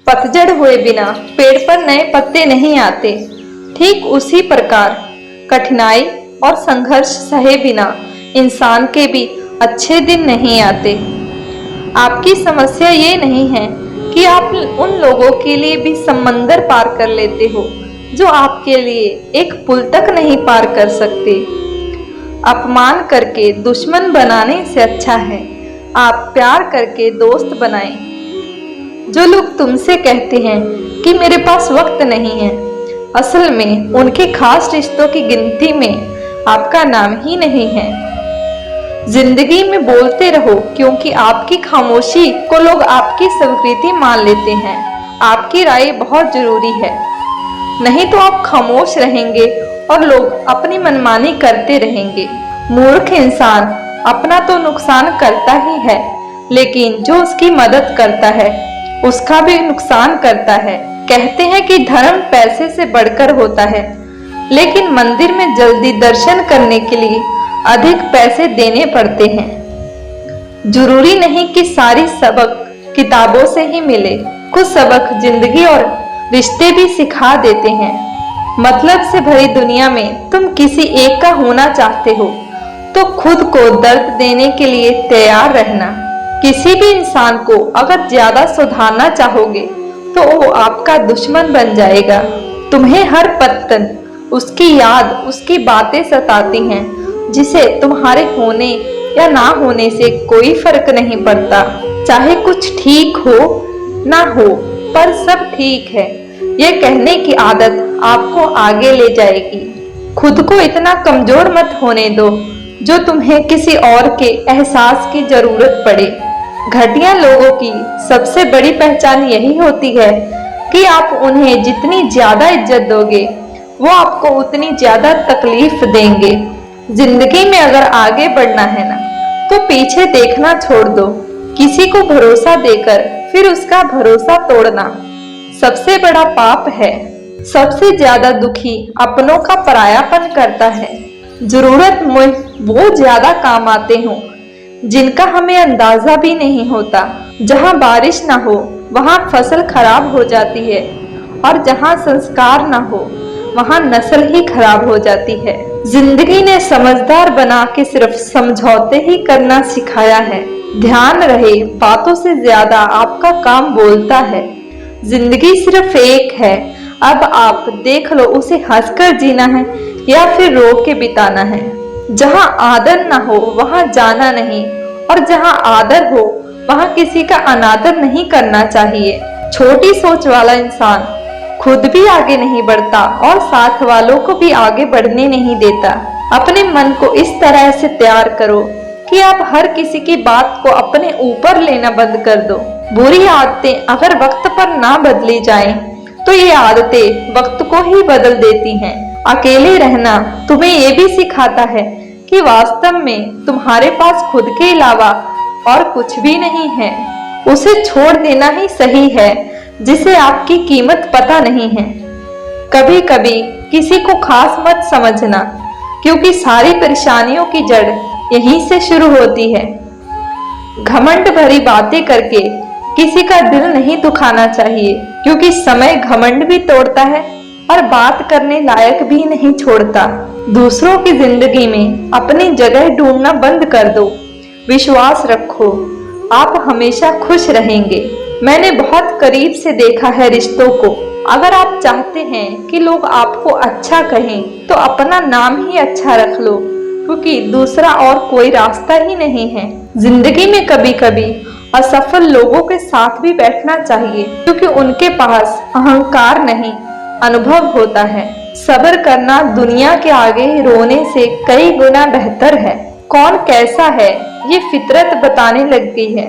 पतझड़ हुए बिना पेड़ पर नए पत्ते नहीं आते। ठीक उसी प्रकार कठिनाई और संघर्ष सहे बिना इंसान के भी अच्छे दिन नहीं आते। आपकी समस्या ये नहीं है कि आप उन लोगों के लिए भी समंदर पार कर लेते हो जो आपके लिए एक पुल तक नहीं पार कर सकते। अपमान करके दुश्मन बनाने से अच्छा है आप प्यार करके दोस्त बनाएं। जो लोग तुमसे कहते हैं कि मेरे पास वक्त नहीं है, असल में उनके खास रिश्तों की गिनती में आपका नाम ही नहीं है। जिंदगी में बोलते रहो क्योंकि आपकी खामोशी को लोग आपकी स्वीकृति मान लेते हैं। आपकी राय बहुत जरूरी है, नहीं तो आप खामोश रहेंगे और लोग अपनी मनमानी करते रहेंगे। मूर्ख इंसान अपना तो नुकसान करता ही है, लेकिन जो उसकी मदद करता है उसका भी नुकसान करता है। कहते हैं कि धर्म पैसे से बढ़कर होता है, लेकिन मंदिर में जल्दी दर्शन करने के लिए अधिक पैसे देने पड़ते हैं। जरूरी नहीं कि सारी सबक किताबों से ही मिले, कुछ सबक जिंदगी और रिश्ते भी सिखा देते हैं। मतलब से भरी दुनिया में तुम किसी एक का होना चाहते हो तो खुद को दर्द देने के लिए तैयार रहना। किसी भी इंसान को अगर ज्यादा सुधारना चाहोगे तो वो आपका दुश्मन बन जाएगा। तुम्हें हर पल उसकी याद, उसकी बातें सताती हैं, जिसे तुम्हारे होने या ना होने से कोई फर्क नहीं पड़ता। चाहे कुछ ठीक हो ना हो, पर सब ठीक है ये कहने की आदत आपको आगे ले जाएगी। खुद को इतना कमजोर मत होने दो जो तुम्हें किसी और के एहसास की जरूरत पड़े। घटिया लोगों की सबसे बड़ी पहचान यही होती है कि आप उन्हें जितनी ज्यादा इज्जत दोगे वो आपको उतनी ज्यादा तकलीफ देंगे। जिंदगी में अगर आगे बढ़ना है ना तो पीछे देखना छोड़ दो। किसी को भरोसा देकर फिर उसका भरोसा तोड़ना सबसे बड़ा पाप है। सबसे ज्यादा दुखी अपनों का परायापन करता है। जरूरतमंद वो ज्यादा काम आते हों जिनका हमें अंदाजा भी नहीं होता। जहाँ बारिश ना हो वहाँ फसल खराब हो जाती है, और जहाँ संस्कार ना हो वहाँ नस्ल ही खराब हो जाती है। जिंदगी ने समझदार बना के सिर्फ समझौते ही करना सिखाया है। ध्यान रहे बातों से ज्यादा आपका काम बोलता है। जिंदगी सिर्फ एक है, अब आप देख लो उसे हंसकर जीना है या फिर रो के बिताना है। जहाँ आदर ना हो वहाँ जाना नहीं, और जहाँ आदर हो वहाँ किसी का अनादर नहीं करना चाहिए। छोटी सोच वाला इंसान खुद भी आगे नहीं बढ़ता और साथ वालों को भी आगे बढ़ने नहीं देता। अपने मन को इस तरह से तैयार करो कि आप हर किसी की बात को अपने ऊपर लेना बंद कर दो। बुरी आदतें अगर वक्त पर ना बदली जाएं, तो ये आदतें वक्त को ही बदल देती हैं। अकेले रहना तुम्हें ये भी सिखाता है कि वास्तव में तुम्हारे पास खुद के अलावा और कुछ भी नहीं है। उसे छोड़ देना ही सही है जिसे आपकी कीमत पता नहीं है। कभी कभी किसी को खास मत समझना, क्योंकि सारी परेशानियों की जड़ यहीं से शुरू होती है। घमंड भरी बातें करके किसी का दिल नहीं दुखाना चाहिए, क्योंकि समय घमंड भी तोड़ता है और बात करने लायक भी नहीं छोड़ता। दूसरों की जिंदगी में अपनी जगह ढूंढना बंद कर दो। विश्वास रखो, आप हमेशा खुश रहेंगे। मैंने बहुत करीब से देखा है रिश्तों को। अगर आप चाहते हैं कि लोग आपको अच्छा कहें तो अपना नाम ही अच्छा रख लो, क्योंकि दूसरा और कोई रास्ता ही नहीं है। जिंदगी में कभी कभी असफल लोगों के साथ भी बैठना चाहिए, क्योंकि उनके पास अहंकार नहीं अनुभव होता है। सब्र करना दुनिया के आगे रोने से कई गुना बेहतर है। कौन कैसा है ये फितरत बताने लग गई है।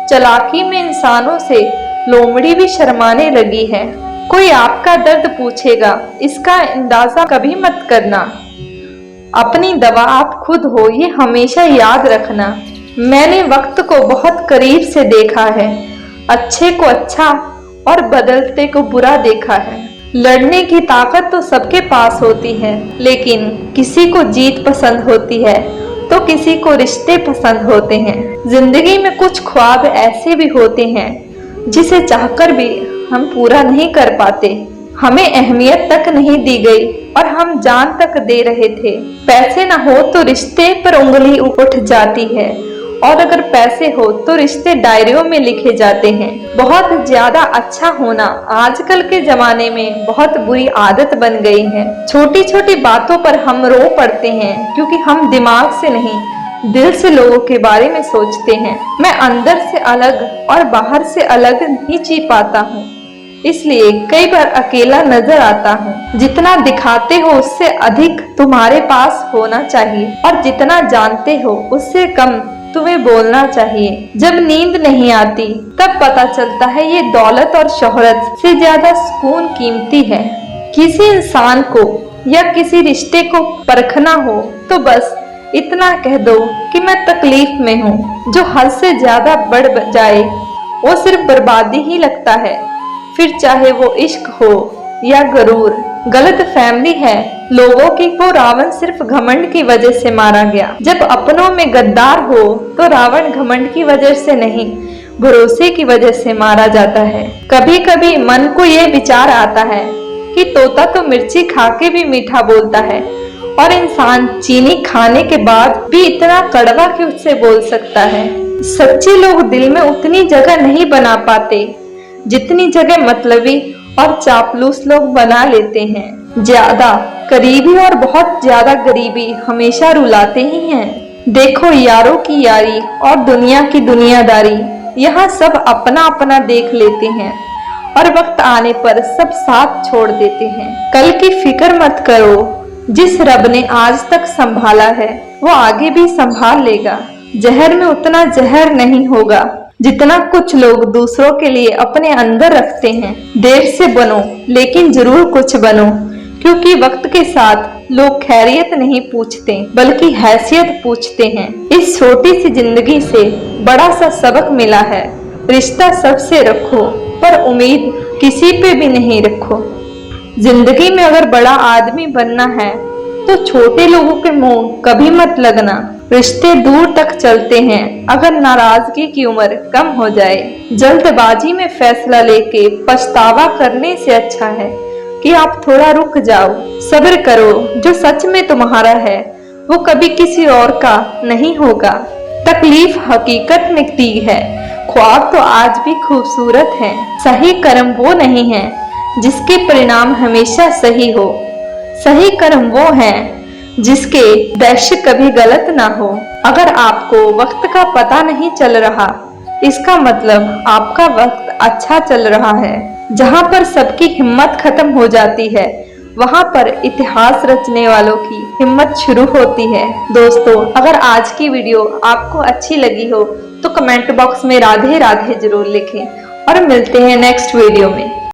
चालाकी में इंसानों से लोमड़ी भी शर्माने लगी है। कोई आपका दर्द पूछेगा, इसका अंदाजा कभी मत करना। अपनी दवा आप खुद हो, ये हमेशा याद रखना। मैंने वक्त को बहुत करीब से देखा है। अच्छे को अच्छा और बदलते को बुरा देखा है। लड़ने की ताकत तो सबके पास होती है, लेकिन किसी को जीत पसंद होती है तो किसी को रिश्ते पसंद होते हैं। जिंदगी में कुछ ख्वाब ऐसे भी होते हैं जिसे चाहकर भी हम पूरा नहीं कर पाते। हमें अहमियत तक नहीं दी गई और हम जान तक दे रहे थे। पैसे ना हो तो रिश्ते पर उंगली उठ जाती है, और अगर पैसे हो तो रिश्ते डायरियों में लिखे जाते हैं। बहुत ज्यादा अच्छा होना आजकल के जमाने में बहुत बुरी आदत बन गई है। छोटी छोटी बातों पर हम रो पड़ते हैं, क्योंकि हम दिमाग से नहीं दिल से लोगों के बारे में सोचते हैं। मैं अंदर से अलग और बाहर से अलग नहीं जी पाता हूँ, इसलिए कई बार अकेला नजर आता हूँ। जितना दिखाते हो उससे अधिक तुम्हारे पास होना चाहिए, और जितना जानते हो उससे कम तुम्हें बोलना चाहिए। जब नींद नहीं आती तब पता चलता है ये दौलत और शोहरत से ज्यादा सुकून कीमती है। किसी इंसान को या किसी रिश्ते को परखना हो तो बस इतना कह दो कि मैं तकलीफ में हूँ। जो हद से ज्यादा बढ़ जाए वो सिर्फ बर्बादी ही लगता है, फिर चाहे वो इश्क हो या गरूर। गलत फहमी है लोगों की, वो रावण सिर्फ घमंड की वजह से मारा गया। जब अपनों में गद्दार हो तो रावण घमंड की वजह से नहीं, भरोसे की वजह से मारा जाता है। कभी कभी मन को ये विचार आता है कि तोता तो मिर्ची खा के भी मीठा बोलता है, और इंसान चीनी खाने के बाद भी इतना कड़वा क्यों से बोल सकता है। सच्चे लोग दिल में उतनी जगह नहीं बना पाते जितनी जगह मतलबी और चापलूस लोग बना लेते हैं। ज्यादा करीबी और बहुत ज्यादा गरीबी हमेशा रुलाते ही हैं। देखो यारों की यारी और दुनिया की दुनियादारी, यहाँ सब अपना अपना देख लेते हैं और वक्त आने पर सब साथ छोड़ देते हैं। कल की फिक्र मत करो, जिस रब ने आज तक संभाला है वो आगे भी संभाल लेगा। जहर में उतना जहर नहीं होगा जितना कुछ लोग दूसरों के लिए अपने अंदर रखते हैं। देर से बनो लेकिन जरूर कुछ बनो, क्योंकि वक्त के साथ लोग खैरियत नहीं पूछते बल्कि हैसियत पूछते हैं। इस छोटी सी जिंदगी से बड़ा सा सबक मिला है, रिश्ता सबसे रखो पर उम्मीद किसी पे भी नहीं रखो। जिंदगी में अगर बड़ा आदमी बनना है तो छोटे लोगों के मुंह कभी मत लगना। रिश्ते दूर तक चलते हैं अगर नाराजगी की उम्र कम हो जाए। जल्दबाजी में फैसला लेके पछतावा करने से अच्छा है कि आप थोड़ा रुक जाओ, सब्र करो। जो सच में तुम्हारा है वो कभी किसी और का नहीं होगा। तकलीफ हकीकत में दी है, ख्वाब तो आज भी खूबसूरत है। सही कर्म वो नहीं है जिसके परिणाम हमेशा सही हो, सही कर्म वो है जिसके उद्देश्य कभी गलत ना हो। अगर आपको वक्त का पता नहीं चल रहा, इसका मतलब आपका वक्त अच्छा चल रहा है। जहाँ पर सबकी हिम्मत खत्म हो जाती है वहाँ पर इतिहास रचने वालों की हिम्मत शुरू होती है। दोस्तों, अगर आज की वीडियो आपको अच्छी लगी हो तो कमेंट बॉक्स में राधे राधे जरूर लिखें, और मिलते हैं नेक्स्ट वीडियो में।